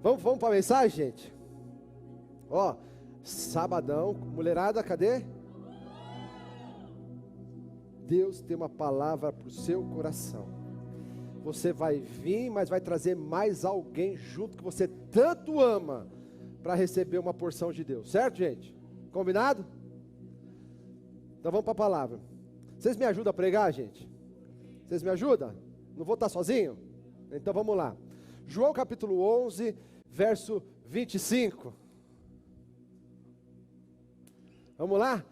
Vamos para a mensagem, gente? Ó, sabadão, mulherada, cadê? Deus tem uma palavra para o seu coração. Você vai vir, mas vai trazer mais alguém junto que você tanto ama para receber uma porção de Deus, certo, gente? Combinado? Então vamos para a palavra. Vocês me ajudam a pregar, gente? Vocês me ajudam? Não vou estar sozinho? Então vamos lá. João capítulo 11, verso 25. Vamos lá?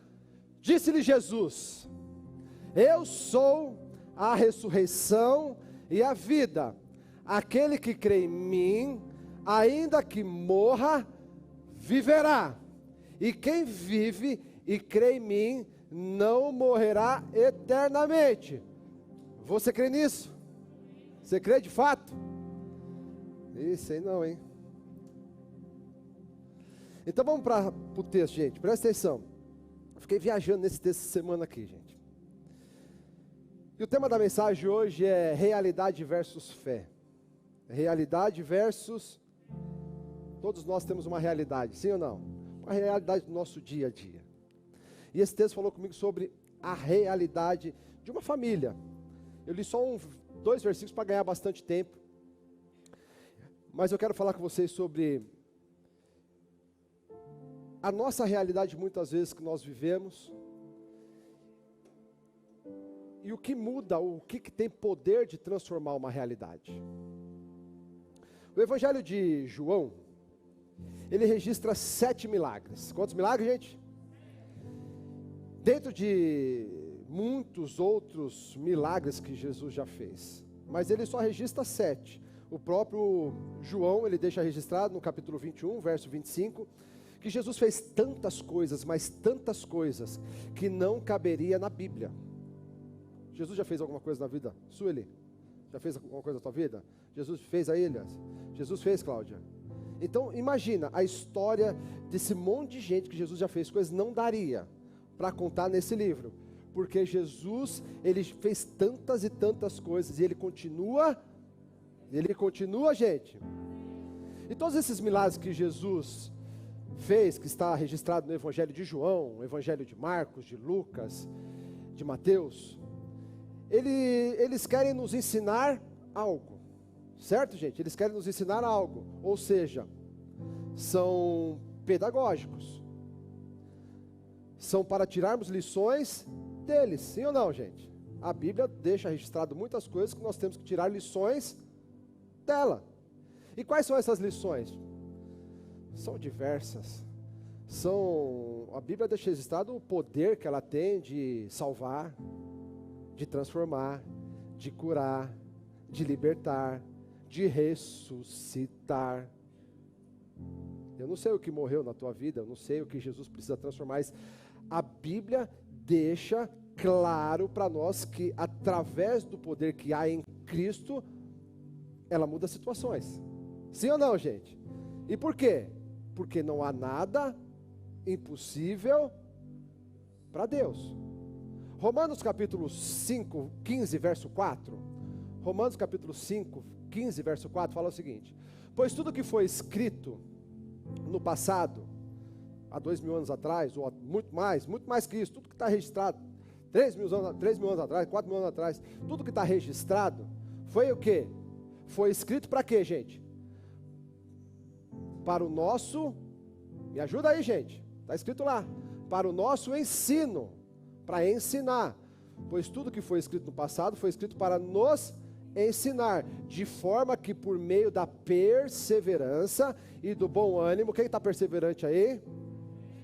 Disse-lhe Jesus: eu sou a ressurreição e a vida. Aquele que crê em mim, ainda que morra, viverá. E quem vive e crê em mim, não morrerá eternamente. Você crê nisso? Você crê de fato? Isso aí não, hein? Então vamos para o texto, gente. Presta atenção. Fiquei viajando nesse texto essa semana aqui, gente. E o tema da mensagem hoje é realidade versus fé. Realidade versus... Todos nós temos uma realidade, sim ou não? Uma realidade do nosso dia a dia. E esse texto falou comigo sobre a realidade de uma família. Eu li só 2 versículos para ganhar bastante tempo. Mas eu quero falar com vocês sobre a nossa realidade muitas vezes que nós vivemos. E o que muda, o que tem poder de transformar uma realidade. O Evangelho de João, ele registra 7 milagres. Quantos milagres, gente? Dentro de muitos outros milagres que Jesus já fez. Mas ele só registra 7. O próprio João, ele deixa registrado no capítulo 21, verso 25, que Jesus fez tantas coisas, mas tantas coisas, que não caberia na Bíblia. Jesus já fez alguma coisa na vida? Sueli? Já fez alguma coisa na tua vida? Jesus fez a Elias? Jesus fez, Cláudia? Então imagina, a história desse monte de gente que Jesus já fez coisas, não daria para contar nesse livro. Porque Jesus, ele fez tantas e tantas coisas, e ele continua, gente. E todos esses milagres que Jesus fez, que está registrado no Evangelho de João, no Evangelho de Marcos, de Lucas, de Mateus, eles querem nos ensinar algo, certo, gente? Eles querem nos ensinar algo, ou seja, são pedagógicos, são para tirarmos lições deles, sim ou não, gente? A Bíblia deixa registrado muitas coisas que nós temos que tirar lições dela. E quais são essas lições? São diversas. A Bíblia deixa registrado o poder que ela tem de salvar, de transformar, de curar, de libertar, de ressuscitar. Eu não sei o que morreu na tua vida, eu não sei o que Jesus precisa transformar, mas a Bíblia deixa claro para nós que através do poder que há em Cristo, ela muda situações. Sim ou não, gente? E por quê? Porque não há nada impossível para Deus. Romanos capítulo 5, 15, verso 4. Romanos capítulo 5, 15, verso 4 fala o seguinte: pois tudo que foi escrito no passado, há 2.000 anos atrás, ou muito mais que isso, tudo que está registrado, 3.000 anos atrás, 4.000 anos atrás, tudo que está registrado, foi o quê? Foi escrito para quê, gente? Para o nosso, me ajuda aí, gente, está escrito lá, para o nosso ensino, para ensinar, pois tudo que foi escrito no passado, foi escrito para nos ensinar, de forma que por meio da perseverança e do bom ânimo, quem está perseverante aí?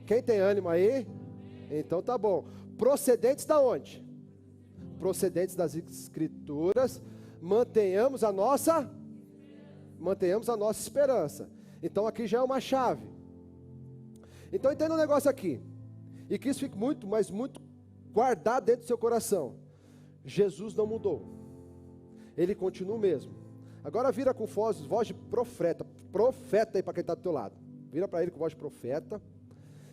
Quem tem ânimo aí? Então tá bom. Procedentes da onde? Procedentes das Escrituras, mantenhamos a nossa esperança. Então aqui já é uma chave. Então entenda um negócio aqui, e que isso fique muito, mas muito guardado dentro do seu coração. Jesus não mudou, Ele continua o mesmo. Agora vira com voz de profeta aí para quem está do teu lado. Vira para ele com voz de profeta,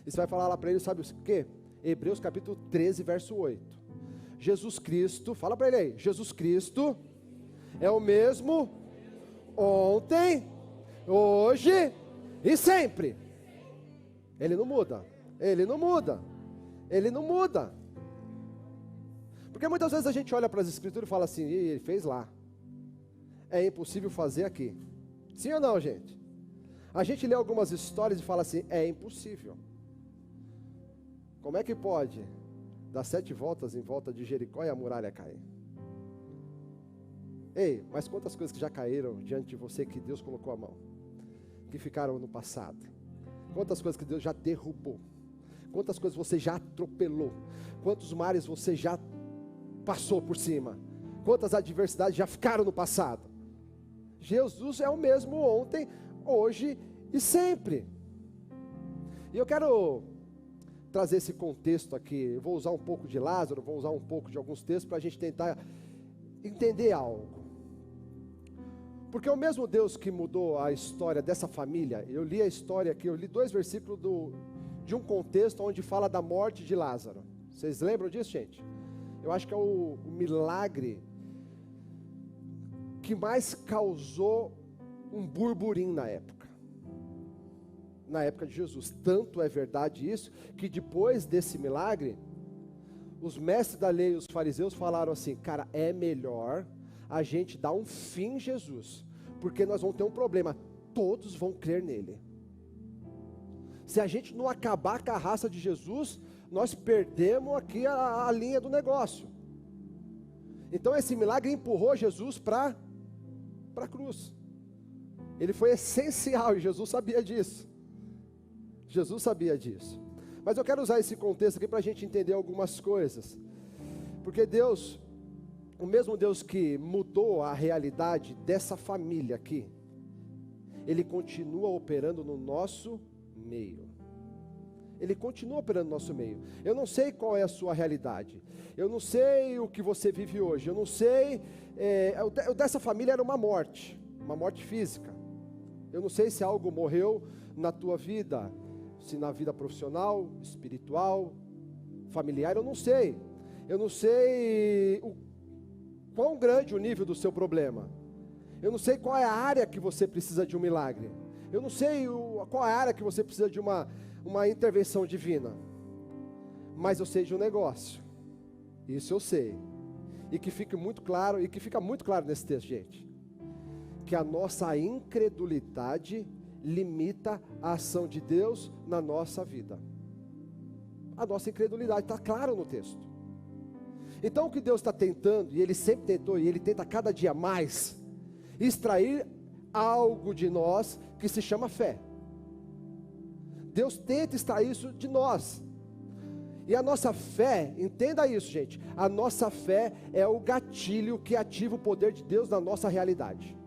e você vai falar lá para ele, sabe o quê? Hebreus capítulo 13, verso 8. Jesus Cristo, fala para ele aí, Jesus Cristo é o mesmo ontem, hoje e sempre. Ele não muda, ele não muda, ele não muda. Porque muitas vezes a gente olha para as escrituras e fala assim, ele fez lá, é impossível fazer aqui. Sim ou não, gente? A gente lê algumas histórias e fala assim, é impossível. Como é que pode dar 7 voltas em volta de Jericó e a muralha cair? Ei, mas quantas coisas que já caíram diante de você que Deus colocou a mão, que ficaram no passado? Quantas coisas que Deus já derrubou? Quantas coisas você já atropelou? Quantos mares você já passou por cima? Quantas adversidades já ficaram no passado? Jesus é o mesmo ontem, hoje e sempre. E eu quero trazer esse contexto aqui. Eu vou usar um pouco de Lázaro, vou usar um pouco de alguns textos para a gente tentar entender algo. Porque o mesmo Deus que mudou a história dessa família, eu li a história aqui, eu li 2 versículos de um contexto onde fala da morte de Lázaro. Vocês lembram disso, gente? Eu acho que é o milagre que mais causou um burburinho na época de Jesus. Tanto é verdade isso, que depois desse milagre, os mestres da lei e os fariseus falaram assim, cara, é melhor a gente dar um fim em Jesus, porque nós vamos ter um problema, todos vão crer nele. Se a gente não acabar com a raça de Jesus, nós perdemos aqui a linha do negócio. Então esse milagre empurrou Jesus para a cruz. Ele foi essencial e Jesus sabia disso. Jesus sabia disso. Mas eu quero usar esse contexto aqui para a gente entender algumas coisas. Porque Deus, o mesmo Deus que mudou a realidade dessa família aqui, Ele continua operando no nosso meio. Ele continua operando no nosso meio. Eu não sei qual é a sua realidade. Eu não sei o que você vive hoje. Eu não sei. O dessa família era uma morte física. Eu não sei se algo morreu na tua vida, se na vida profissional, espiritual, familiar, eu não sei. Eu não sei quão grande o nível do seu problema. Eu não sei qual é a área que você precisa de um milagre. Eu não sei qual é a área que você precisa de uma intervenção divina. Mas eu sei de um negócio. Isso eu sei. E que fica muito claro nesse texto, gente. Que a nossa incredulidade limita a ação de Deus na nossa vida. A nossa incredulidade está claro no texto. Então o que Deus está tentando, e Ele sempre tentou, e Ele tenta cada dia mais, extrair algo de nós que se chama fé. Deus tenta extrair isso de nós. E a nossa fé, entenda isso, gente, a nossa fé é o gatilho que ativa o poder de Deus na nossa realidade.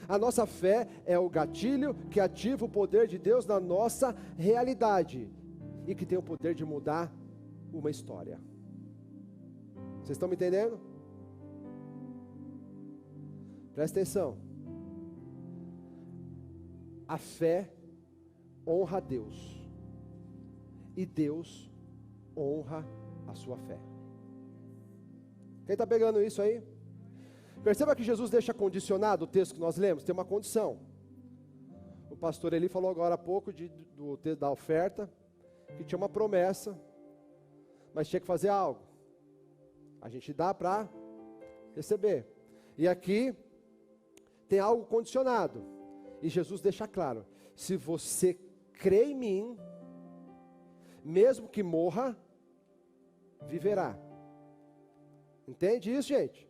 A nossa fé é o gatilho que ativa o poder de Deus na nossa realidade e que tem o poder de mudar uma história. Vocês estão me entendendo? Presta atenção. A fé honra a Deus e Deus honra a sua fé. Quem está pegando isso aí? Perceba que Jesus deixa condicionado o texto que nós lemos, tem uma condição. O pastor Eli falou agora há pouco do texto da oferta, que tinha uma promessa, mas tinha que fazer algo. A gente dá para receber. E aqui tem algo condicionado. E Jesus deixa claro, se você crê em mim, mesmo que morra, viverá. Entende isso, gente?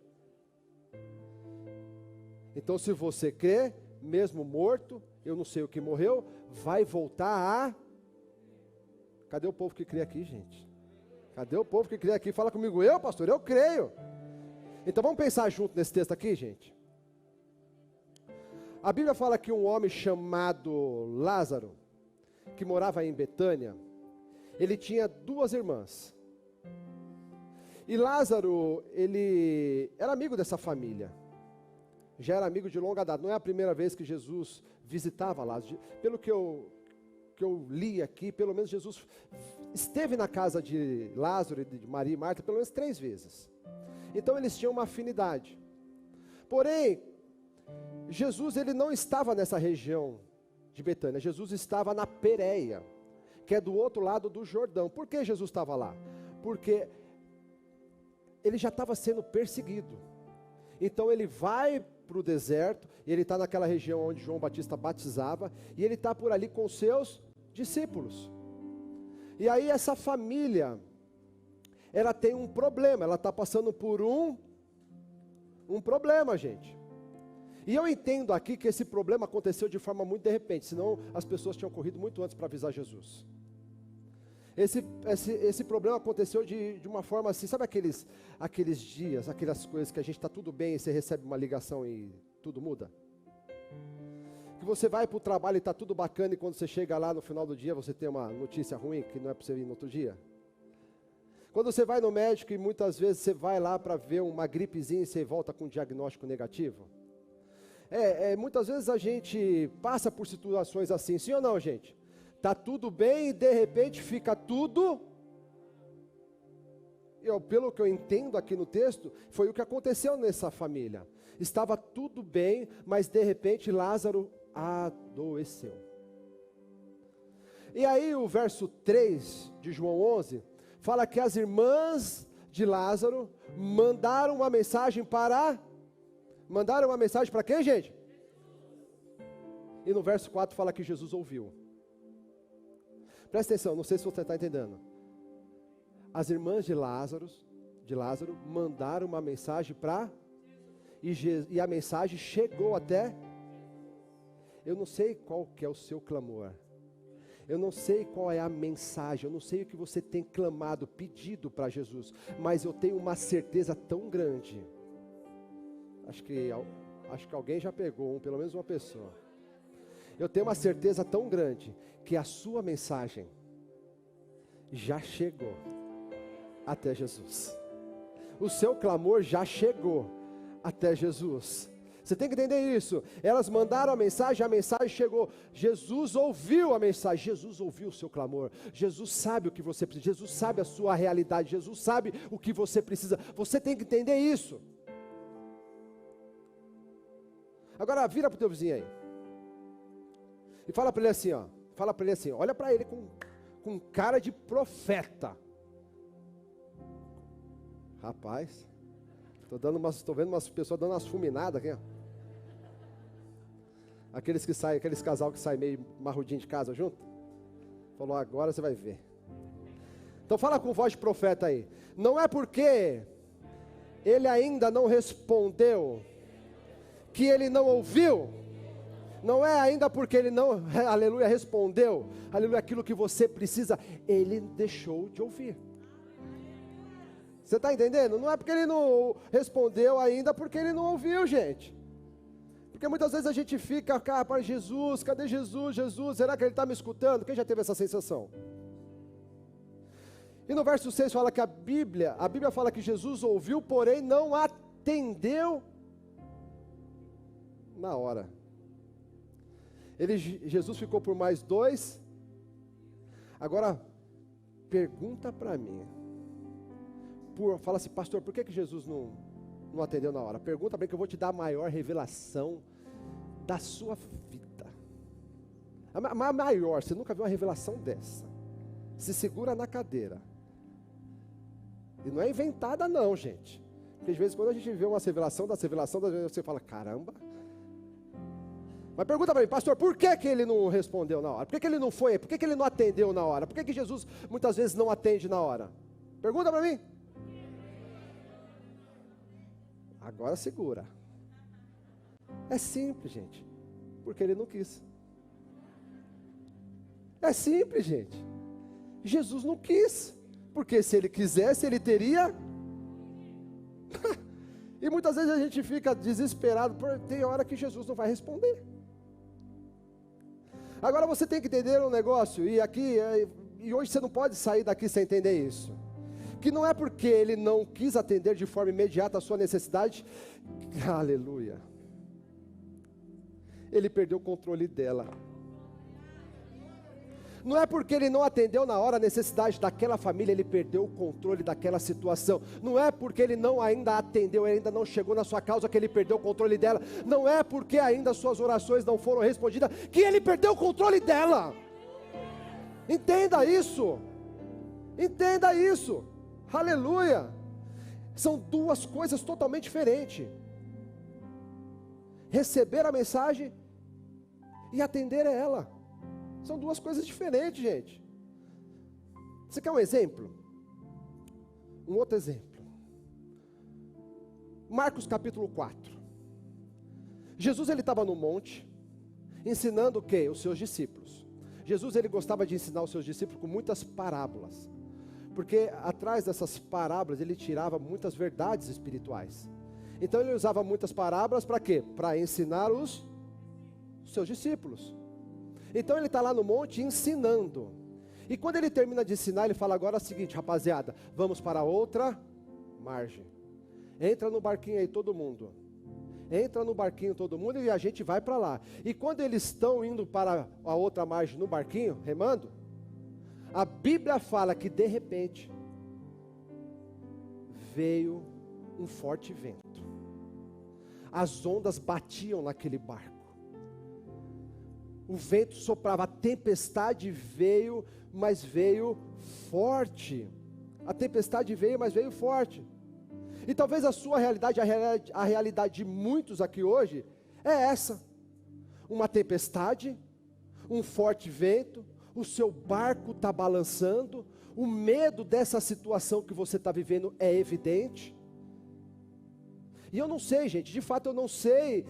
Então se você crê, mesmo morto, eu não sei o que morreu, vai voltar a... Cadê o povo que crê aqui, gente? Cadê o povo que crê aqui? Fala comigo, eu pastor, eu creio. Então vamos pensar junto nesse texto aqui, gente. A Bíblia fala que um homem chamado Lázaro, que morava em Betânia, ele tinha 2 irmãs. E Lázaro, ele era amigo dessa família. Já era amigo de longa data. Não é a primeira vez que Jesus visitava Lázaro. Pelo que eu li aqui, pelo menos Jesus esteve na casa de Lázaro, de Maria e Marta, pelo menos 3 vezes. Então eles tinham uma afinidade. Porém, Jesus, ele não estava nessa região de Betânia, Jesus estava na Pérea, que é do outro lado do Jordão. Por que Jesus estava lá? Porque ele já estava sendo perseguido. Então ele vai para o deserto, ele está naquela região onde João Batista batizava, e ele está por ali com seus discípulos. E aí essa família, ela tem um problema, ela está passando por um problema, gente. E eu entendo aqui que esse problema aconteceu de forma muito de repente, senão as pessoas tinham corrido muito antes para avisar Jesus. Esse problema aconteceu de uma forma assim, sabe aqueles dias, aquelas coisas que a gente está tudo bem e você recebe uma ligação e tudo muda? Que você vai para o trabalho e está tudo bacana e quando você chega lá no final do dia você tem uma notícia ruim que não é para você ir no outro dia? Quando você vai no médico e muitas vezes você vai lá para ver uma gripezinha e você volta com um diagnóstico negativo? Muitas vezes a gente passa por situações assim, sim ou não, gente? Está tudo bem e de repente fica tudo... pelo que eu entendo aqui no texto, foi o que aconteceu nessa família. Estava tudo bem, mas de repente Lázaro adoeceu. E aí o verso 3 de João 11, fala que as irmãs de Lázaro mandaram uma mensagem para quem, gente? E no verso 4 fala que Jesus ouviu. Presta atenção, não sei se você está entendendo. As irmãs de Lázaro mandaram uma mensagem para... E a mensagem chegou até... Eu não sei qual que é o seu clamor. Eu não sei qual é a mensagem. Eu não sei o que você tem clamado, pedido para Jesus. Mas eu tenho uma certeza tão grande. Acho que alguém já pegou, pelo menos uma pessoa. Eu tenho uma certeza tão grande que a sua mensagem já chegou até Jesus. O seu clamor já chegou até Jesus. Você tem que entender isso. Elas mandaram a mensagem chegou. Jesus ouviu a mensagem, Jesus ouviu o seu clamor. Jesus sabe o que você precisa, Jesus sabe a sua realidade, Jesus sabe o que você precisa. Você tem que entender isso. Agora vira para o teu vizinho aí. E fala para ele assim, olha para ele com cara de profeta. Rapaz, estou vendo umas pessoas dando umas fulminadas aqui, ó. Aqueles casal que sai meio marrudinho de casa junto. Falou, agora você vai ver. Então fala com voz de profeta aí. Não é porque ele ainda não respondeu que ele não ouviu. Não é ainda porque ele não, aleluia, respondeu, aleluia, aquilo que você precisa, ele deixou de ouvir. Você está entendendo? Não é porque ele não respondeu ainda, porque ele não ouviu, gente. Porque muitas vezes a gente fica, cara, para Jesus, cadê Jesus, Jesus, será que ele está me escutando? Quem já teve essa sensação? E no verso 6 fala que a Bíblia fala que Jesus ouviu, porém não atendeu na hora. Jesus ficou por mais 2. Agora, pergunta para mim. Fala assim, pastor, por que Jesus não atendeu na hora? Pergunta para mim que eu vou te dar a maior revelação da sua vida. A maior, você nunca viu uma revelação dessa. Se segura na cadeira. E não é inventada não, gente. Porque às vezes quando a gente vê uma revelação, você fala, caramba. Mas pergunta para mim, pastor, por que ele não respondeu na hora? Por que ele não foi? Por que ele não atendeu na hora? Por que Jesus muitas vezes não atende na hora? Pergunta para mim. Agora segura. É simples, gente. Porque ele não quis. É simples, gente. Jesus não quis. Porque se ele quisesse, ele teria... E muitas vezes a gente fica desesperado, tem hora que Jesus não vai responder. Agora você tem que entender um negócio, e hoje você não pode sair daqui sem entender isso. Que não é porque ele não quis atender de forma imediata a sua necessidade, aleluia, ele perdeu o controle dela. Não é porque ele não atendeu na hora a necessidade daquela família, ele perdeu o controle daquela situação. Não é porque ele não ainda atendeu, ele ainda não chegou na sua causa, que ele perdeu o controle dela. Não é porque ainda suas orações não foram respondidas, que ele perdeu o controle dela. Entenda isso. Entenda isso. Aleluia. São duas coisas totalmente diferentes. Receber a mensagem e atender a ela. São duas coisas diferentes, gente. Você quer um exemplo? Um outro exemplo. Marcos capítulo 4. Jesus ele estava no monte, ensinando o quê? Os seus discípulos. Jesus ele gostava de ensinar os seus discípulos com muitas parábolas. Porque atrás dessas parábolas ele tirava muitas verdades espirituais. Então ele usava muitas parábolas para quê? Para ensinar os seus discípulos. Então ele está lá no monte ensinando. E quando ele termina de ensinar, ele fala agora o seguinte: rapaziada, vamos para outra margem. Entra no barquinho aí todo mundo. Entra no barquinho todo mundo e a gente vai para lá. E quando eles estão indo para a outra margem no barquinho, remando, a Bíblia fala que de repente veio um forte vento. As ondas batiam naquele barco. O vento soprava, a tempestade veio, mas veio forte. A tempestade veio, mas veio forte. E talvez a sua realidade, a realidade de muitos aqui hoje, é essa. Uma tempestade, um forte vento, o seu barco está balançando, o medo dessa situação que você está vivendo é evidente. E eu não sei, gente, de fato eu não sei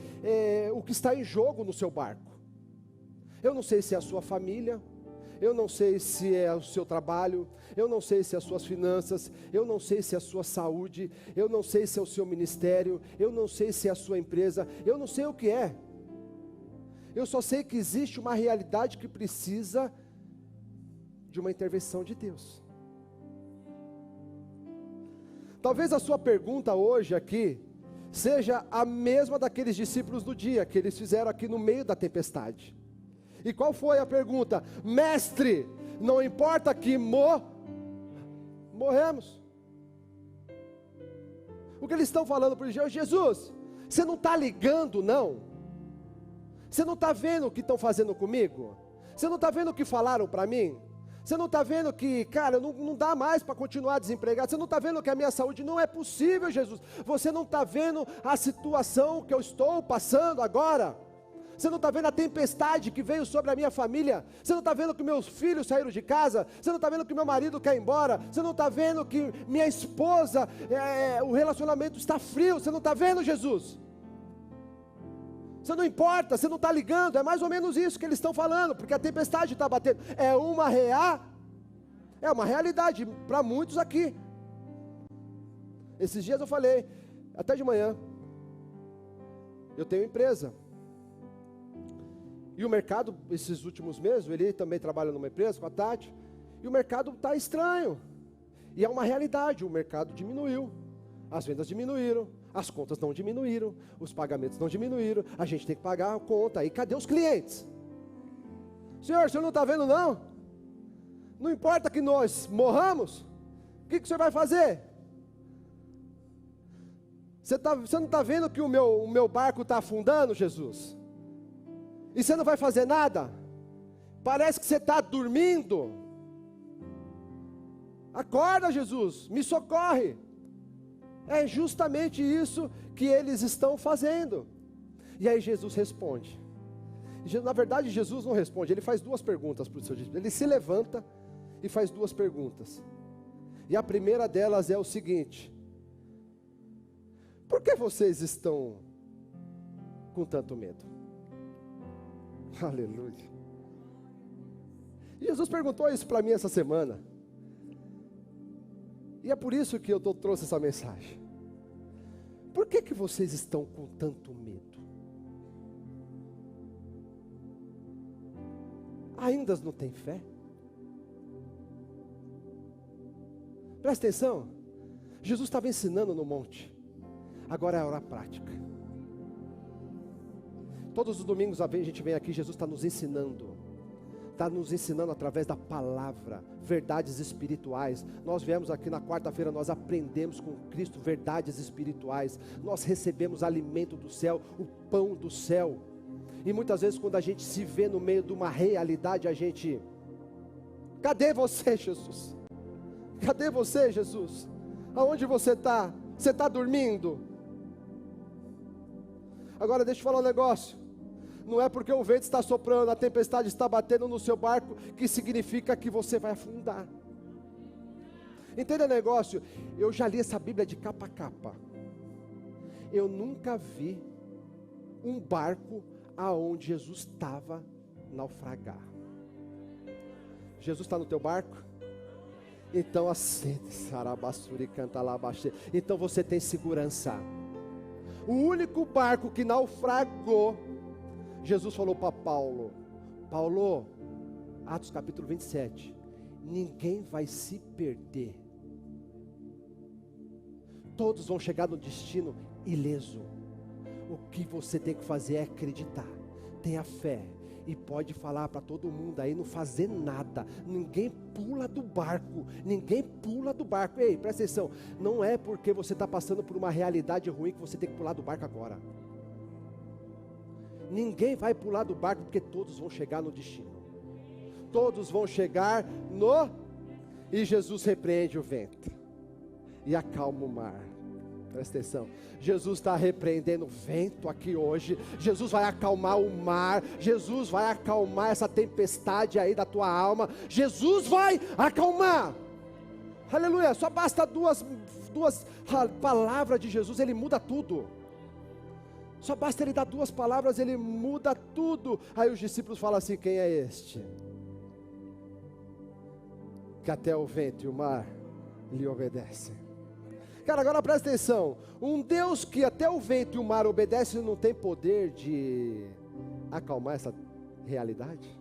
o que está em jogo no seu barco. Eu não sei se é a sua família, eu não sei se é o seu trabalho, eu não sei se é as suas finanças, eu não sei se é a sua saúde, eu não sei se é o seu ministério, eu não sei se é a sua empresa, eu não sei o que é. Eu só sei que existe uma realidade que precisa de uma intervenção de Deus. Talvez a sua pergunta hoje aqui seja a mesma daqueles discípulos do dia, que eles fizeram aqui no meio da tempestade. E qual foi a pergunta? Mestre, não importa que morremos. O que eles estão falando para Jesus, você não está ligando não? Você não está vendo o que estão fazendo comigo? Você não está vendo o que falaram para mim? Você não está vendo que, cara, não dá mais para continuar desempregado? Você não está vendo que a minha saúde não é possível, Jesus? Você não está vendo a situação que eu estou passando agora? Você não está vendo a tempestade que veio sobre a minha família? Você não está vendo que meus filhos saíram de casa? Você não está vendo que meu marido quer ir embora? Você não está vendo que minha esposa, o relacionamento está frio? Você não está vendo, Jesus? Você não importa, você não está ligando. É mais ou menos isso que eles estão falando, porque a tempestade está batendo. É uma realidade para muitos aqui. Esses dias eu falei, até de manhã, eu tenho empresa. E o mercado, esses últimos meses, ele também trabalha numa empresa com a Tati, e o mercado está estranho. E é uma realidade, o mercado diminuiu, as vendas diminuíram, as contas não diminuíram, os pagamentos não diminuíram, a gente tem que pagar a conta, e cadê os clientes? Senhor, o senhor não está vendo não? Não importa que nós morramos, o que o senhor vai fazer? Você não está vendo que o meu barco está afundando, Jesus? E você não vai fazer nada? Parece que você está dormindo. Acorda, Jesus, me socorre. É justamente isso que eles estão fazendo. E aí Jesus responde. Na verdade, Jesus não responde, ele faz duas perguntas para o seu discípulo. Ele se levanta e faz duas perguntas. E a primeira delas é o seguinte: por que vocês estão com tanto medo? Aleluia. Jesus perguntou isso para mim essa semana. E é por isso que eu trouxe essa mensagem. Por que vocês estão com tanto medo? Ainda não tem fé? Presta atenção. Jesus estava ensinando no monte. Agora é a hora prática. Todos os domingos a gente vem aqui, Jesus está nos ensinando, está nos ensinando através da palavra, verdades espirituais. Nós viemos aqui na quarta-feira, nós aprendemos com Cristo verdades espirituais, nós recebemos alimento do céu, o pão do céu. E muitas vezes quando a gente se vê no meio de uma realidade, a gente: cadê você, Jesus? Cadê você, Jesus? Aonde você está? Você está dormindo? Agora deixa eu falar um negócio. Não é porque o vento está soprando, a tempestade está batendo no seu barco, que significa que você vai afundar. Entenda o negócio? Eu já li essa Bíblia de capa a capa. Eu nunca vi um barco aonde Jesus estava naufragar. Jesus está no teu barco? Então acende, sarabassuri, canta lá, baixe. Então você tem segurança. O único barco que naufragou, Jesus falou para Paulo: Paulo, Atos capítulo 27, ninguém vai se perder. Todos vão chegar no destino ileso. O que você tem que fazer é acreditar, tenha fé. E pode falar para todo mundo aí, não fazer nada. Ninguém pula do barco. Ninguém pula do barco. Ei, presta atenção. Não é porque você está passando por uma realidade ruim que você tem que pular do barco agora. Ninguém vai pular do barco, porque todos vão chegar no destino. Todos vão chegar no... E Jesus repreende o vento e acalma o mar. Presta atenção, Jesus está repreendendo o vento aqui hoje. Jesus vai acalmar o mar. Jesus vai acalmar essa tempestade aí da tua alma. Jesus vai acalmar. Aleluia, só basta duas palavras de Jesus, ele muda tudo. Só basta ele dar duas palavras, ele muda tudo. Aí os discípulos falam assim: quem é este? Que até o vento e o mar lhe obedecem. Cara, agora presta atenção. Um Deus que até o vento e o mar obedecem, não tem poder de acalmar essa realidade?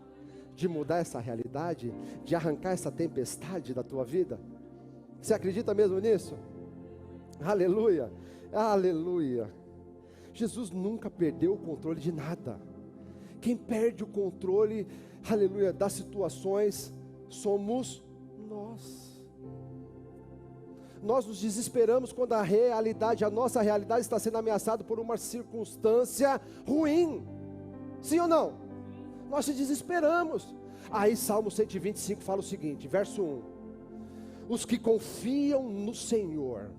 De mudar essa realidade? De arrancar essa tempestade da tua vida? Você acredita mesmo nisso? Aleluia, aleluia. Jesus nunca perdeu o controle de nada. Quem perde o controle, aleluia, das situações, somos nós. Nós nos desesperamos quando a nossa realidade está sendo ameaçada por uma circunstância ruim. Sim ou não? Nós se desesperamos. Aí Salmo 125 fala o seguinte, verso 1. Os que confiam no Senhor.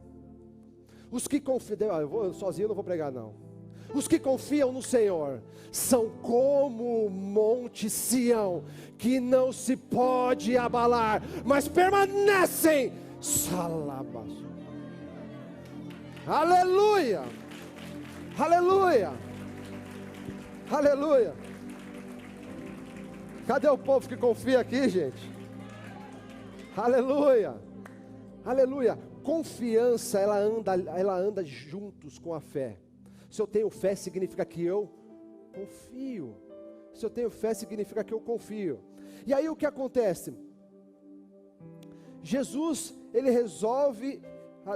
Os que confiam, sozinho eu não vou pregar não. Os que confiam no Senhor são como o monte Sião, que não se pode abalar, mas permanecem. Salabaço. Aleluia, aleluia, aleluia. Cadê o povo que confia aqui, gente? Aleluia, aleluia. Confiança, ela anda juntos com a fé. Se eu tenho fé, significa que eu confio. Se eu tenho fé, significa que eu confio. E aí o que acontece? Jesus, ele resolve,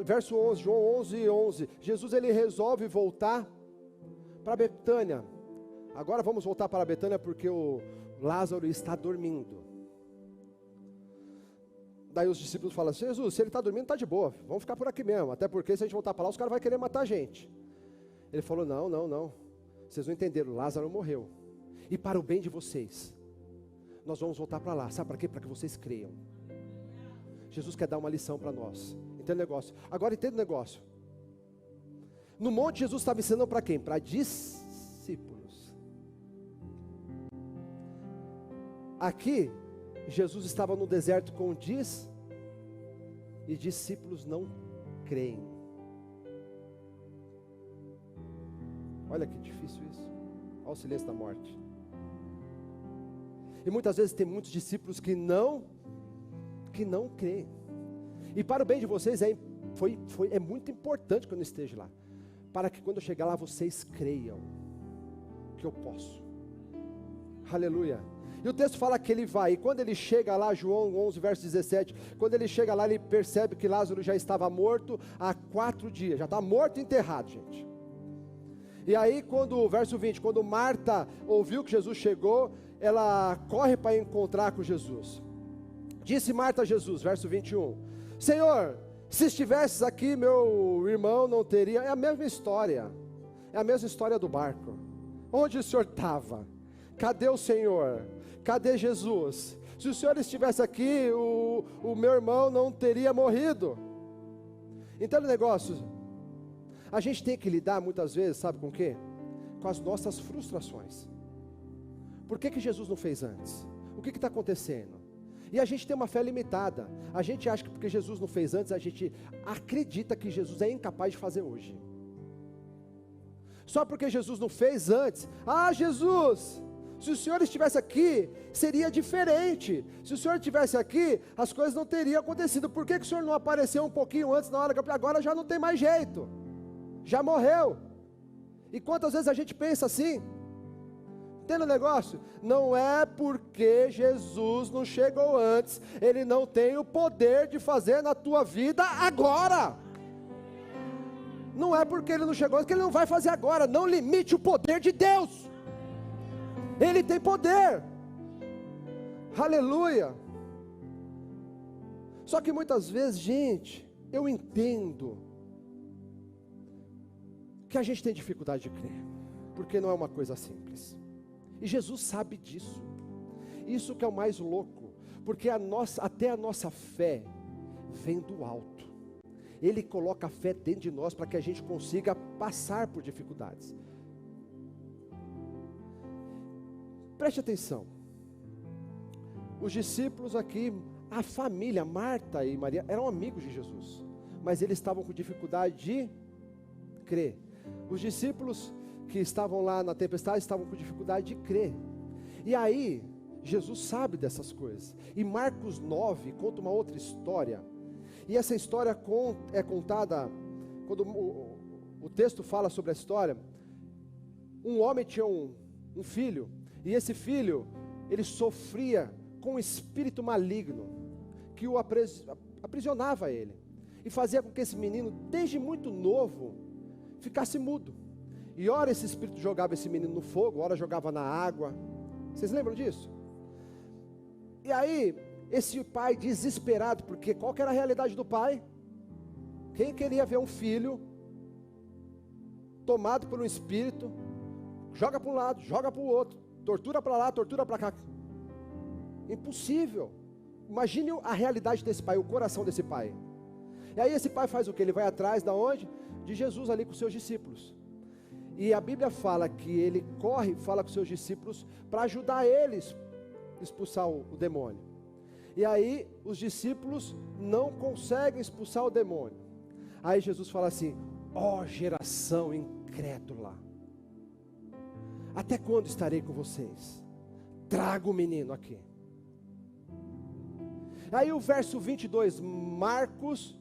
verso 11, João 11:11, Jesus ele resolve voltar para Betânia. Agora vamos voltar para Betânia porque o Lázaro está dormindo. Daí os discípulos falam assim: Jesus, se ele está dormindo, está de boa, vamos ficar por aqui mesmo, até porque se a gente voltar para lá, os caras vão querer matar a gente. Ele falou: não, vocês não entenderam, Lázaro morreu, e para o bem de vocês, nós vamos voltar para lá, sabe para quê? Para que vocês creiam. Jesus quer dar uma lição para nós, entende o negócio? Agora entende o negócio, no monte Jesus estava ensinando para quem? Para discípulos. Aqui, Jesus estava no deserto com e discípulos não creem. Olha que difícil isso. Olha o silêncio da morte. E muitas vezes tem muitos discípulos que não creem. E para o bem de vocês é muito importante que eu não esteja lá, para que quando eu chegar lá vocês creiam que eu posso. Aleluia. E o texto fala que ele vai, e quando ele chega lá, João 11, verso 17, quando ele chega lá, ele percebe que Lázaro já estava morto há 4 dias, já está morto e enterrado, gente. E aí, verso 20, quando Marta ouviu que Jesus chegou, ela corre para encontrar com Jesus. Disse Marta a Jesus, verso 21, Senhor, se estivesses aqui, meu irmão não teria... É a mesma história do barco. Onde o Senhor estava? Cadê o Senhor? Cadê Jesus? Se o Senhor estivesse aqui, o meu irmão não teria morrido. Então o negócio, a gente tem que lidar muitas vezes, sabe com o quê? Com as nossas frustrações. Por que Jesus não fez antes? O que está acontecendo? E a gente tem uma fé limitada. A gente acha que porque Jesus não fez antes, a gente acredita que Jesus é incapaz de fazer hoje. Só porque Jesus não fez antes, Jesus, se o Senhor estivesse aqui, seria diferente. Se o Senhor estivesse aqui, as coisas não teriam acontecido. Por que o Senhor não apareceu um pouquinho antes, na hora que agora já não tem mais jeito? Já morreu. E quantas vezes a gente pensa assim? Entende o negócio? Não é porque Jesus não chegou antes, Ele não tem o poder de fazer na tua vida agora. Não é porque Ele não chegou antes que Ele não vai fazer agora. Não limite o poder de Deus. Ele tem poder. Aleluia. Só que muitas vezes, gente, eu entendo que a gente tem dificuldade de crer, porque não é uma coisa simples. E Jesus sabe disso. Isso que é o mais louco, porque até a nossa fé vem do alto. Ele coloca a fé dentro de nós para que a gente consiga passar por dificuldades. Preste atenção. Os discípulos aqui, a família, Marta e Maria, eram amigos de Jesus, mas eles estavam com dificuldade de crer. Os discípulos que estavam lá na tempestade estavam com dificuldade de crer. E aí, Jesus sabe dessas coisas. E Marcos 9 conta uma outra história. E essa história é contada, quando o texto fala sobre a história, um homem tinha um filho, e esse filho, ele sofria com um espírito maligno, que o aprisionava ele, e fazia com que esse menino, desde muito novo, ficasse mudo. E ora esse espírito jogava esse menino no fogo, ora jogava na água. Vocês lembram disso? E aí, esse pai desesperado, porque qual que era a realidade do pai? Quem queria ver um filho tomado por um espírito, joga para um lado, joga para o outro, tortura para lá, tortura para cá? Impossível. Imagine a realidade desse pai, o coração desse pai. E aí esse pai faz o que? Ele vai atrás da onde? De Jesus ali com os seus discípulos. E a Bíblia fala que ele corre e fala com os seus discípulos para ajudar eles a expulsar o demônio. E aí os discípulos não conseguem expulsar o demônio. Aí Jesus fala assim: ó geração incrédula, até quando estarei com vocês? Traga o menino aqui. Aí o verso 22, Marcos,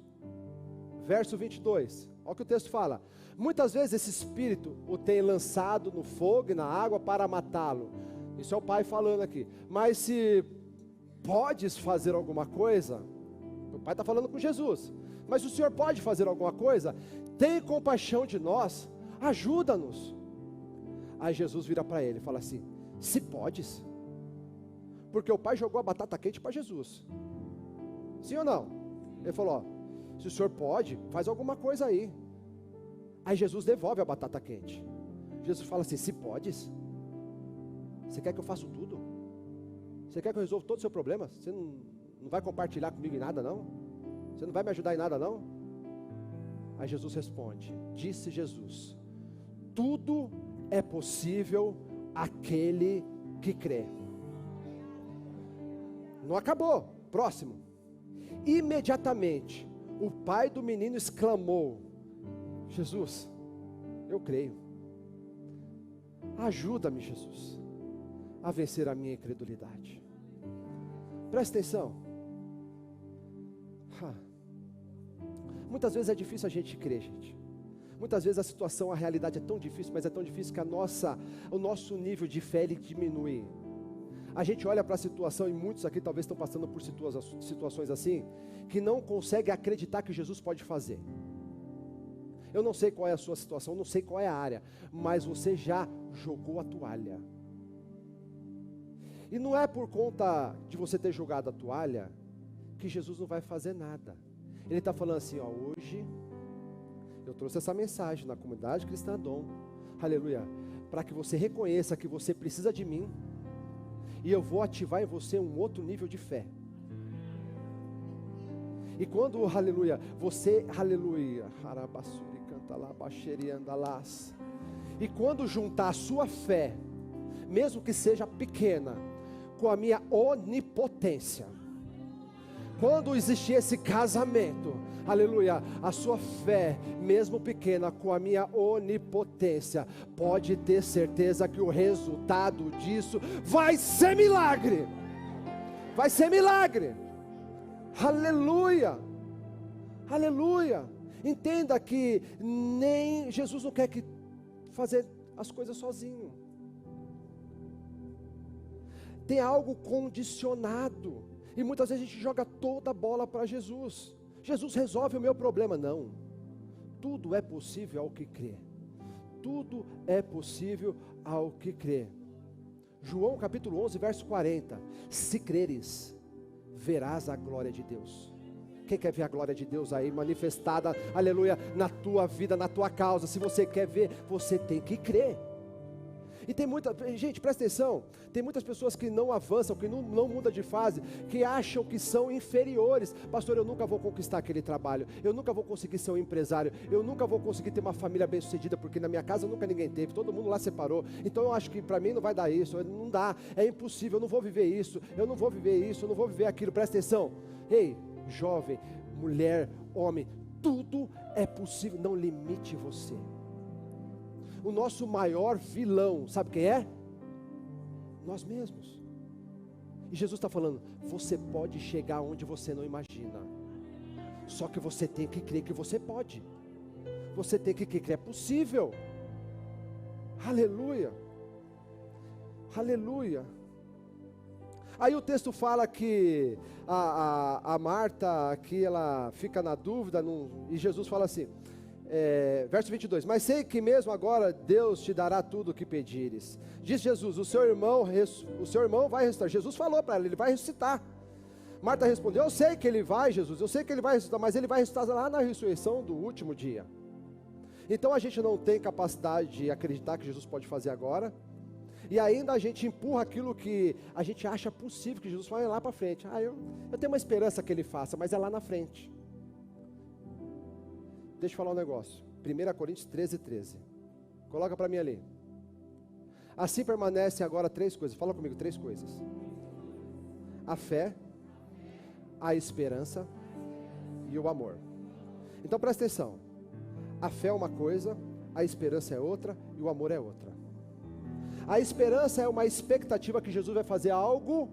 verso 22, olha o que o texto fala: muitas vezes esse espírito o tem lançado no fogo e na água para matá-lo. Isso é o pai falando aqui. Mas se podes fazer alguma coisa, o pai está falando com Jesus, mas se o Senhor pode fazer alguma coisa, tem compaixão de nós, ajuda-nos. Aí Jesus vira para ele e fala assim: se podes, porque o pai jogou a batata quente para Jesus, sim ou não? Ele falou: ó, se o Senhor pode, faz alguma coisa aí. Aí Jesus devolve a batata quente. Jesus fala assim: se podes, você quer que eu faça tudo? Você quer que eu resolva todo o seu problema? Você não vai compartilhar comigo em nada não? Você não vai me ajudar em nada não? Aí Jesus responde, disse Jesus: tudo é possível àquele que crê. Não acabou, próximo. Imediatamente o pai do menino exclamou: Jesus, eu creio, ajuda-me, Jesus, a vencer a minha incredulidade. Presta atenção. Muitas vezes é difícil a gente crer, gente. Muitas vezes a situação, a realidade é tão difícil, mas é tão difícil que o nosso nível de fé ele diminui. A gente olha para a situação, e muitos aqui talvez estão passando por situações assim, que não conseguem acreditar que Jesus pode fazer. Eu não sei qual é a sua situação, não sei qual é a área, mas você já jogou a toalha. E não é por conta de você ter jogado a toalha que Jesus não vai fazer nada. Ele está falando assim, ó, hoje eu trouxe essa mensagem na comunidade Cristã Dom, aleluia, para que você reconheça que você precisa de mim, e eu vou ativar em você um outro nível de fé. E quando, aleluia, você, aleluia, harabassuri canta lá, baixeri andalás, e quando juntar a sua fé, mesmo que seja pequena, com a minha onipotência, quando existir esse casamento, aleluia, a sua fé, mesmo pequena, com a minha onipotência, pode ter certeza que o resultado disso vai ser milagre. Vai ser milagre. Aleluia. Aleluia. Entenda que nem Jesus não quer que fazer as coisas sozinho. Tem algo condicionado. E muitas vezes a gente joga toda a bola para Jesus. Jesus resolve o meu problema. Não. Tudo é possível ao que crê. Tudo é possível ao que crê. João capítulo 11, verso 40. Se creres, verás a glória de Deus. Quem quer ver a glória de Deus aí manifestada, aleluia, na tua vida, na tua causa? Se você quer ver, você tem que crer. E tem muita, gente, presta atenção, tem muitas pessoas que não avançam, que não mudam de fase, que acham que são inferiores. Pastor, eu nunca vou conquistar aquele trabalho, eu nunca vou conseguir ser um empresário, eu nunca vou conseguir ter uma família bem sucedida, porque na minha casa nunca ninguém teve, todo mundo lá separou, então eu acho que para mim não vai dar isso, não dá, é impossível, eu não vou viver isso, eu não vou viver isso, eu não vou viver aquilo. Presta atenção, ei, jovem, mulher, homem, tudo é possível, não limite você. O nosso maior vilão, sabe quem é? Nós mesmos. E Jesus está falando, você pode chegar onde você não imagina, só que você tem que crer que você pode, você tem que crer que é possível. Aleluia, aleluia. Aí o texto fala que a Marta aqui, ela fica na dúvida, e Jesus fala assim, verso 22, mas sei que mesmo agora Deus te dará tudo o que pedires. Diz Jesus, o seu irmão vai ressuscitar. Jesus falou para ela, ele vai ressuscitar. Marta respondeu, eu sei que ele vai, Jesus, eu sei que ele vai ressuscitar, mas ele vai ressuscitar lá na ressurreição do último dia. Então a gente não tem capacidade de acreditar que Jesus pode fazer agora, e ainda a gente empurra aquilo que a gente acha possível que Jesus faça lá para frente. Eu tenho uma esperança que ele faça, mas é lá na frente. Deixa eu falar um negócio, 1 Coríntios 13. Coloca para mim ali. Assim permanecem agora 3 coisas, fala comigo, 3 coisas. A fé, a esperança e o amor. Então presta atenção, a fé é uma coisa, a esperança é outra e o amor é outra. A esperança é uma expectativa que Jesus vai fazer algo.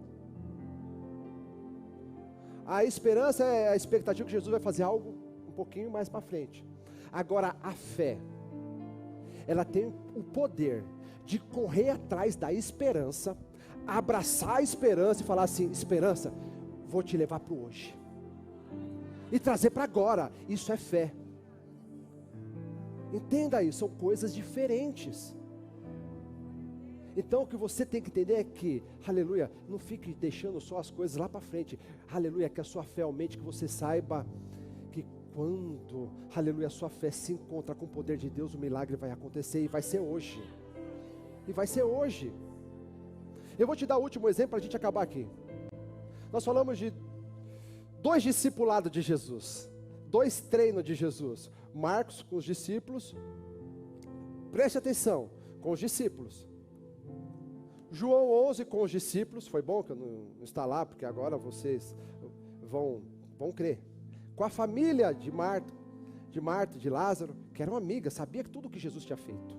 A esperança é a expectativa que Jesus vai fazer algo um pouquinho mais para frente. Agora a fé, ela tem o poder de correr atrás da esperança, abraçar a esperança e falar assim, esperança, vou te levar para o hoje, e trazer para agora. Isso é fé. Entenda isso, são coisas diferentes. Então o que você tem que entender é que, aleluia, não fique deixando só as coisas lá para frente, aleluia, que a sua fé aumente, que você saiba que quando, aleluia, a sua fé se encontra com o poder de Deus, o milagre vai acontecer, e vai ser hoje, e vai ser hoje. Eu vou te dar o último exemplo para a gente acabar aqui. Nós falamos de 2 discipulados de Jesus, 2 treinos de Jesus. Marcos com os discípulos, preste atenção, com os discípulos. João 11 com os discípulos, foi bom que eu não está lá, porque agora vocês vão crer. Com a família de Marta, de Lázaro, que eram amigas, sabia que tudo que Jesus tinha feito,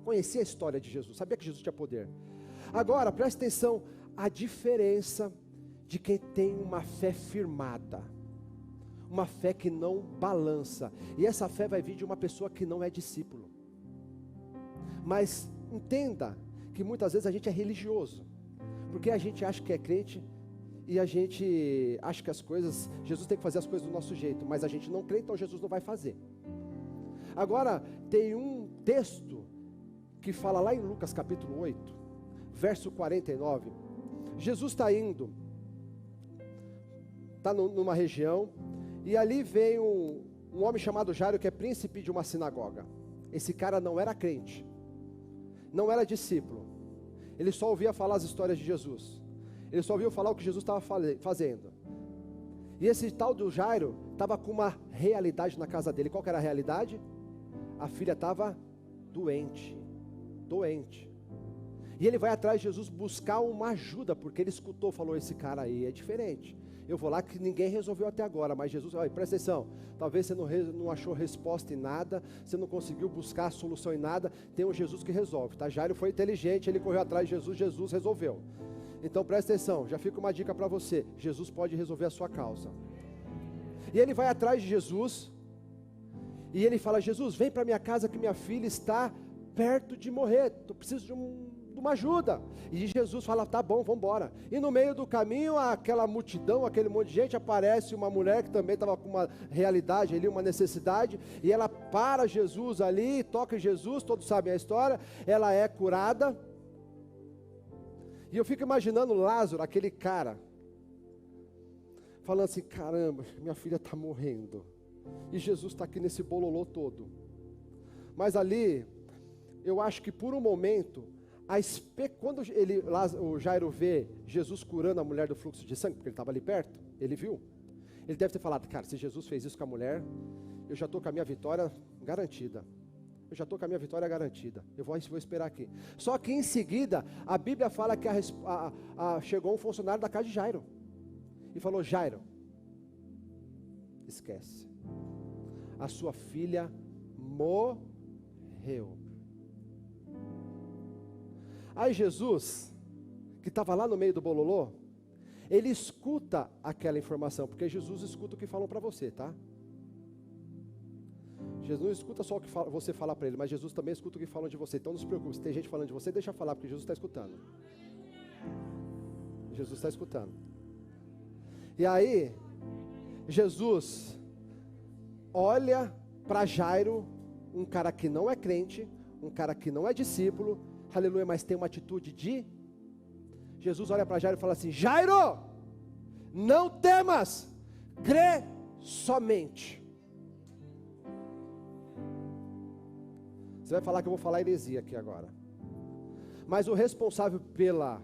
conhecia a história de Jesus, sabia que Jesus tinha poder. Agora, preste atenção, a diferença de quem tem uma fé firmada, uma fé que não balança, e essa fé vai vir de uma pessoa que não é discípulo. Mas entenda que muitas vezes a gente é religioso, porque a gente acha que é crente, e a gente acha que as coisas, Jesus tem que fazer as coisas do nosso jeito, mas a gente não crê, então Jesus não vai fazer. Agora, tem um texto que fala lá em Lucas capítulo 8, verso 49, Jesus está indo, está numa região, e ali vem um homem chamado Jairo, que é príncipe de uma sinagoga. Esse cara não era crente, não era discípulo, ele só ouvia falar as histórias de Jesus, ele só ouvia falar o que Jesus estava fazendo. E esse tal do Jairo estava com uma realidade na casa dele. Qual que era a realidade? A filha estava doente. E ele vai atrás de Jesus buscar uma ajuda, porque ele escutou, falou, esse cara aí é diferente. Eu vou lá que ninguém resolveu até agora, mas Jesus, olha, presta atenção, talvez você não achou resposta em nada, você não conseguiu buscar a solução em nada, tem um Jesus que resolve, tá? Jairo foi inteligente, ele correu atrás de Jesus, Jesus resolveu. Então presta atenção, já fica uma dica para você, Jesus pode resolver a sua causa. E ele vai atrás de Jesus, e ele fala, Jesus, vem para minha casa que minha filha está perto de morrer, eu preciso de uma ajuda. E Jesus fala, tá bom, vamos embora. E no meio do caminho, aquela multidão, aquele monte de gente, aparece uma mulher que também estava com uma realidade ali, uma necessidade, e ela para Jesus ali, toca em Jesus, todos sabem a história, ela é curada. E eu fico imaginando Lázaro, aquele cara, falando assim, caramba, minha filha está morrendo, e Jesus está aqui nesse bololô todo. Mas ali, eu acho que por um momento, quando o Jairo vê Jesus curando a mulher do fluxo de sangue, porque ele estava ali perto, ele viu, ele deve ter falado, cara, se Jesus fez isso com a mulher, eu já estou com a minha vitória garantida. Eu vou esperar aqui. Só que em seguida, a Bíblia fala que chegou um funcionário da casa de Jairo e falou, Jairo, esquece, a sua filha morreu. Aí Jesus, que estava lá no meio do bololô, ele escuta aquela informação, porque Jesus escuta o que falam para você, tá? Jesus não escuta só o que você fala para ele, mas Jesus também escuta o que falam de você. Então não se preocupe, se tem gente falando de você, deixa falar, porque Jesus está escutando. Jesus está escutando. E aí, Jesus olha para Jairo, um cara que não é crente, um cara que não é discípulo, aleluia, mas tem uma atitude de... Jesus olha para Jairo e fala assim, Jairo, não temas, crê somente. Você vai falar que eu vou falar heresia aqui agora. Mas o responsável pela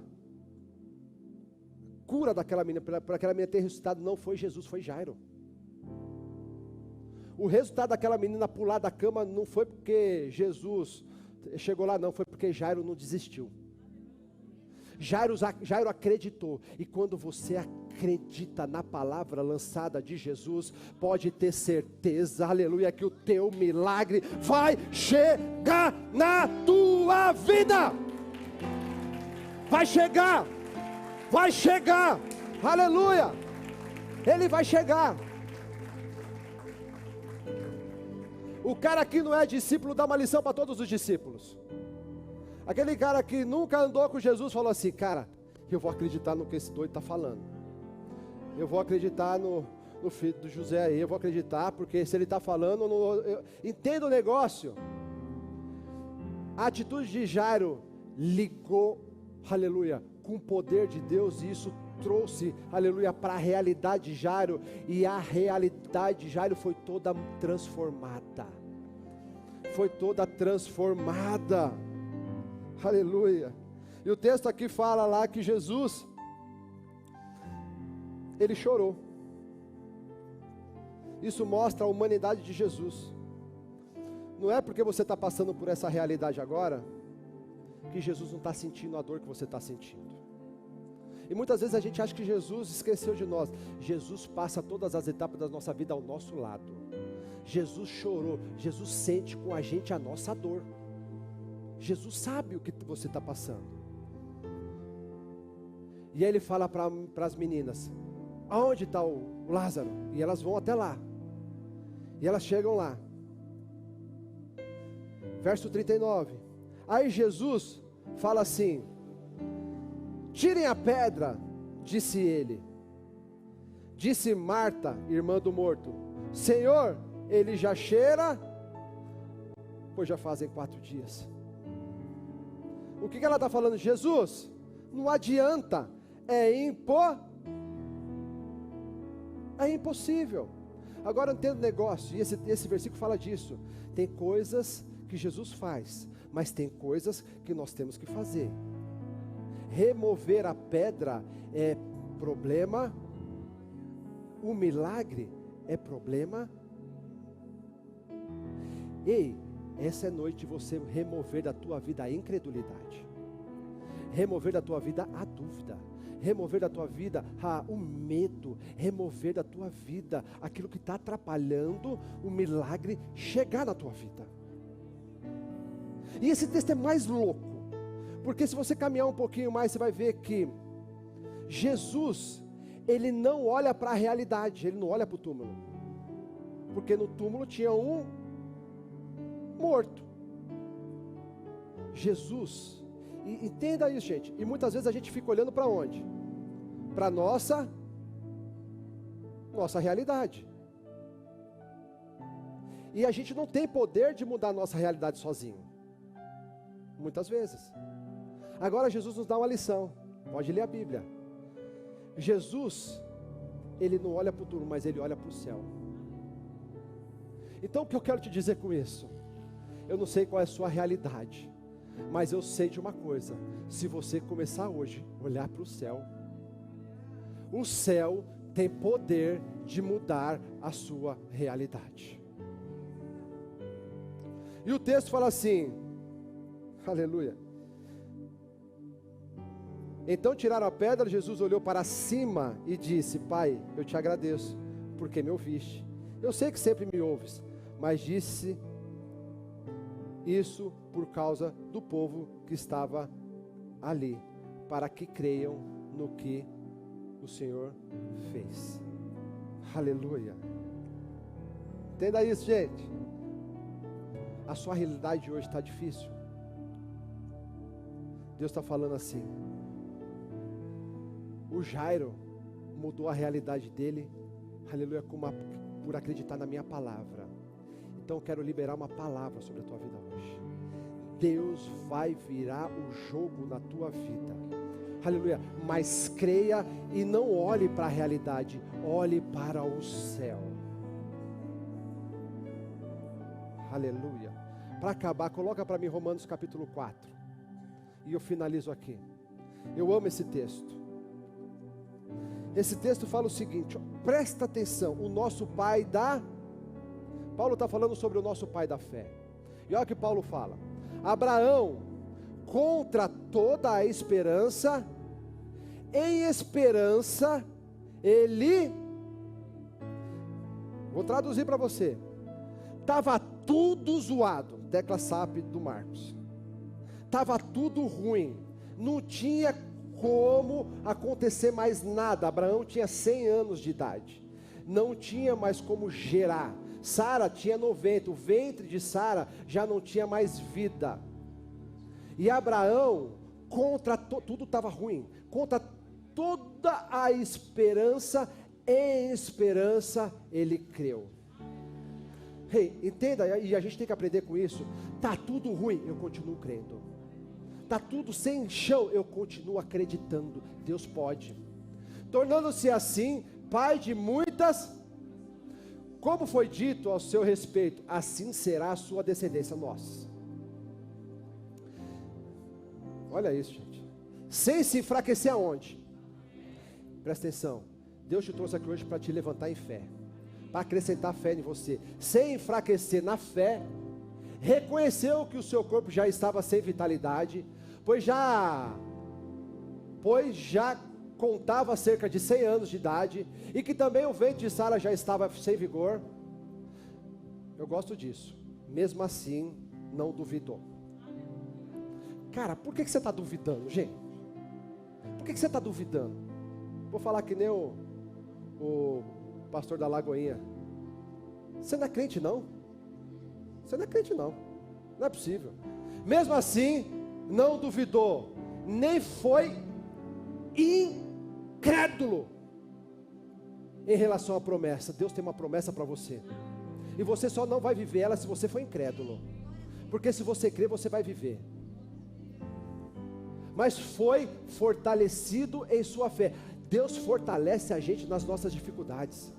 cura daquela menina, para aquela menina ter ressuscitado, não foi Jesus, foi Jairo. O resultado daquela menina pular da cama não foi porque Jesus chegou lá, não, foi porque Jairo não desistiu. Jairo acreditou, e quando você acredita na palavra lançada de Jesus, pode ter certeza, aleluia, que o teu milagre vai chegar na tua vida. Vai chegar, aleluia, ele vai chegar. O cara que não é discípulo dá uma lição para todos os discípulos. Aquele cara que nunca andou com Jesus falou assim, cara, eu vou acreditar no que esse doido está falando. Eu vou acreditar no filho do José aí, eu vou acreditar, porque se ele está falando, entenda o negócio. A atitude de Jairo ligou, aleluia, com o poder de Deus, e isso trouxe, aleluia, para a realidade de Jairo, e a realidade de Jairo foi toda transformada. Aleluia. E o texto aqui fala lá que Jesus, ele chorou. Isso mostra a humanidade de Jesus. Não é porque você está passando por essa realidade agora, que Jesus não está sentindo a dor que você está sentindo. E muitas vezes a gente acha que Jesus esqueceu de nós. Jesus passa todas as etapas da nossa vida ao nosso lado. Jesus chorou, Jesus sente com a gente a nossa dor. Jesus sabe o que você está passando. E aí ele fala para as meninas, aonde está o Lázaro? E elas vão até lá. E elas chegam lá. Verso 39. Aí Jesus fala assim, tirem a pedra, disse ele. Disse Marta, irmã do morto, Senhor, ele já cheira, pois já fazem 4 dias. O que ela está falando? Jesus, não adianta é impossível. Agora eu entendo o negócio, e esse versículo fala disso. Tem coisas que Jesus faz, mas tem coisas que nós temos que fazer. Remover a pedra é problema, o milagre é problema. Ei, essa é noite de você remover da tua vida a incredulidade, remover da tua vida a dúvida, remover da tua vida o medo, remover da tua vida aquilo que está atrapalhando o milagre chegar na tua vida. E esse texto é mais louco, porque se você caminhar um pouquinho mais, você vai ver que Jesus, ele não olha para a realidade, ele não olha para o túmulo, porque no túmulo tinha um morto. Jesus, e entenda isso, gente, e muitas vezes a gente fica olhando para onde? Para nossa realidade, e a gente não tem poder de mudar a nossa realidade sozinho, muitas vezes. Agora Jesus nos dá uma lição, pode ler a Bíblia. Jesus, ele não olha para o túmulo, mas ele olha para o céu. Então o que eu quero te dizer com isso? Eu não sei qual é a sua realidade, mas eu sei de uma coisa: se você começar hoje a olhar para o céu tem poder de mudar a sua realidade. E o texto fala assim, aleluia. Então tiraram a pedra, Jesus olhou para cima e disse: Pai, eu te agradeço, porque me ouviste. Eu sei que sempre me ouves, mas disse isso por causa do povo que estava ali, para que creiam no que o Senhor fez. Aleluia. Entenda isso, gente. A sua realidade de hoje está difícil. Deus está falando assim. O Jairo mudou a realidade dele, aleluia, por acreditar na minha palavra. Então eu quero liberar uma palavra sobre a tua vida hoje. Deus vai virar o jogo na tua vida, aleluia, mas creia e não olhe para a realidade, olhe para o céu. Aleluia. Para acabar, coloca para mim Romanos capítulo 4, e eu finalizo aqui. Eu amo esse texto. Esse texto fala o seguinte, ó, presta atenção, o nosso pai da... Paulo está falando sobre o nosso pai da fé. E olha o que Paulo fala. Abraão, contra toda a esperança, em esperança, ele... Vou traduzir para você. Estava tudo zoado, tecla SAP do Marcos. Estava tudo ruim, não tinha como acontecer mais nada. Abraão tinha 100 anos de idade, não tinha mais como gerar. Sara tinha 90, o ventre de Sara já não tinha mais vida. E Abraão, contra tudo estava ruim, contra toda a esperança, em esperança ele creu. Hey, entenda, e a gente tem que aprender com isso. Está tudo ruim, eu continuo crendo. Está tudo sem chão, eu continuo acreditando. Deus pode. Tornando-se assim, pai de muitas, como foi dito ao seu respeito, assim será a sua descendência. Nossa, olha isso, gente. Sem se enfraquecer aonde? Presta atenção, Deus te trouxe aqui hoje para te levantar em fé, para acrescentar fé em você, sem enfraquecer na fé. Reconheceu que o seu corpo já estava sem vitalidade, pois já contava cerca de 100 anos de idade, e que também o ventre de Sara já estava sem vigor. Eu gosto disso. Mesmo assim, não duvidou. Cara, por que você está duvidando, gente? Por que você está duvidando? Vou falar que nem o pastor da Lagoinha. Você não é crente não? Você não é crente não. Não é possível. Mesmo assim, não duvidou, nem foi incrédulo em relação à promessa. Deus tem uma promessa para você, e você só não vai viver ela se você for incrédulo, porque se você crer, você vai viver. mas foi fortalecido em sua fé. Deus fortalece a gente nas nossas dificuldades.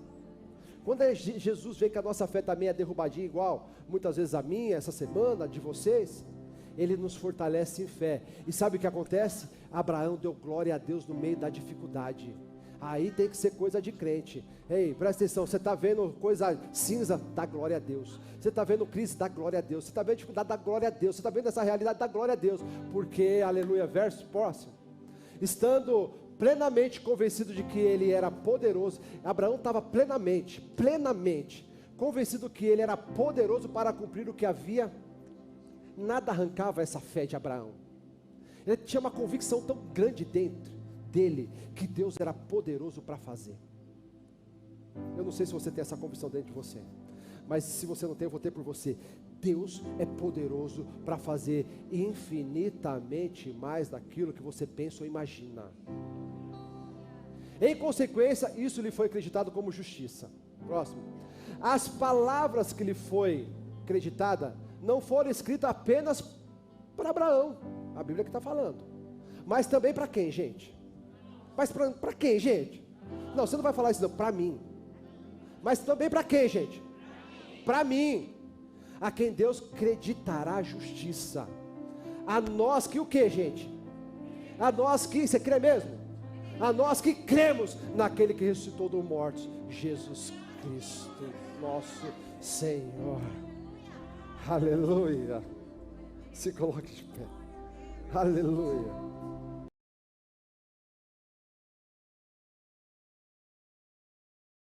Quando Jesus vê que a nossa fé também é derrubadinha, igual muitas vezes a minha, essa semana, de vocês, Ele nos fortalece em fé. E sabe o que acontece? Abraão deu glória a Deus no meio da dificuldade. Aí tem que ser coisa de crente. Ei, presta atenção, você está vendo coisa cinza, dá glória a Deus. Você está vendo crise, dá glória a Deus. Você está vendo dificuldade, dá glória a Deus. Você está vendo essa realidade, dá glória a Deus. Porque, aleluia, verso próximo, estando plenamente convencido de que ele era poderoso, Abraão estava plenamente convencido que ele era poderoso para cumprir o que havia. Nada arrancava essa fé de Abraão. Ele tinha uma convicção tão grande dentro dele, que Deus era poderoso para fazer. Eu não sei se você tem essa convicção dentro de você, mas se você não tem, eu vou ter por você. Deus é poderoso para fazer infinitamente mais daquilo que você pensa ou imagina. Em consequência, isso lhe foi acreditado como justiça. Próximo. As palavras que lhe foi acreditada não foram escritas apenas para Abraão, a Bíblia que está falando, mas também para quem, gente? Mas para quem, gente? Não, você não vai falar isso não, para mim. Mas também para quem, gente? Para mim. A quem Deus acreditará a justiça. A nós que o que, gente? A nós que, você crê mesmo? A nós que cremos naquele que ressuscitou dos mortos, Jesus Cristo, nosso Senhor. Aleluia. Se coloque de pé. Aleluia.